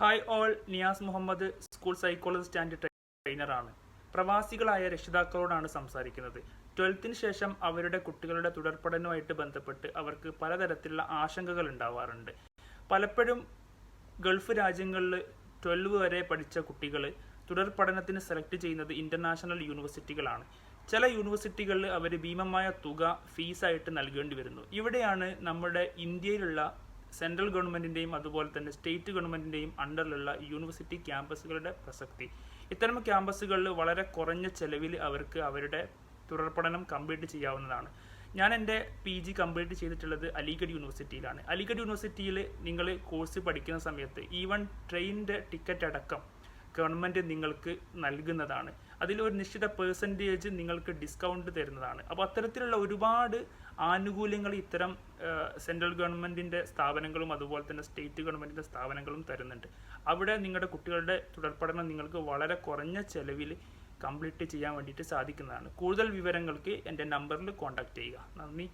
Hi all, Niyas Muhammad school psychologist and ട്രെയിനറാണ്. പ്രവാസികളായ രക്ഷിതാക്കളോടാണ് സംസാരിക്കുന്നത്. 12ന് ശേഷം അവരുടെ കുട്ടികളുടെ തുടർപഠനവുമായിട്ട് ബന്ധപ്പെട്ട് അവർക്ക് പലതരത്തിലുള്ള ആശങ്കകൾ ഉണ്ടാവാറുണ്ട്. പലപ്പോഴും ഗൾഫ് രാജ്യങ്ങളിൽ 12 വരെ പഠിച്ച കുട്ടികൾ തുടർ പഠനത്തിന് സെലക്ട് ചെയ്യുന്നത് ഇൻ്റർനാഷണൽ യൂണിവേഴ്സിറ്റികളാണ്. ചില യൂണിവേഴ്സിറ്റികളിൽ അവർ ഭീമമായ തുക ഫീസായിട്ട് നൽകേണ്ടി വരുന്നു. ഇവിടെയാണ് നമ്മുടെ ഇന്ത്യയിലുള്ള സെൻട്രൽ ഗവൺമെൻറ്റിൻ്റെയും അതുപോലെ തന്നെ സ്റ്റേറ്റ് ഗവൺമെൻറ്റിൻ്റെയും അണ്ടറിലുള്ള യൂണിവേഴ്സിറ്റി ക്യാമ്പസുകളുടെ പ്രസക്തി. ഇത്തരം ക്യാമ്പസുകളിൽ വളരെ കുറഞ്ഞ ചെലവിൽ അവർക്ക് അവരുടെ തുടർപഠനം കംപ്ലീറ്റ് ചെയ്യാവുന്നതാണ്. ഞാൻ എൻ്റെ PG കംപ്ലീറ്റ് ചെയ്തിട്ടുള്ളത് അലിഗഡ് യൂണിവേഴ്സിറ്റിയിലാണ്. അലിഗഡ് യൂണിവേഴ്സിറ്റിയിൽ നിങ്ങൾ കോഴ്സ് പഠിക്കുന്ന സമയത്ത് ഈവൻ ട്രെയിനിൻ്റെ ടിക്കറ്റ് അടക്കം ഗവൺമെൻറ് നിങ്ങൾക്ക് നൽകുന്നതാണ്. അതിലൊരു നിശ്ചിത പെർസെൻറ്റേജ് നിങ്ങൾക്ക് ഡിസ്കൗണ്ട് തരുന്നതാണ്. അപ്പോൾ അത്തരത്തിലുള്ള ഒരുപാട് ആനുകൂല്യങ്ങൾ ഇത്തരം സെൻട്രൽ ഗവൺമെൻറ്റിൻ്റെ സ്ഥാപനങ്ങളും അതുപോലെ തന്നെ സ്റ്റേറ്റ് ഗവൺമെൻറ്റിൻ്റെ സ്ഥാപനങ്ങളും തരുന്നുണ്ട്. അവിടെ നിങ്ങളുടെ കുട്ടികളുടെ തുടർപഠനം നിങ്ങൾക്ക് വളരെ കുറഞ്ഞ ചെലവിൽ കംപ്ലീറ്റ് ചെയ്യാൻ വേണ്ടിയിട്ട് സാധിക്കുന്നതാണ്. കൂടുതൽ വിവരങ്ങൾക്ക് എൻ്റെ നമ്പറിൽ കോൺടാക്റ്റ് ചെയ്യുക. നന്ദി.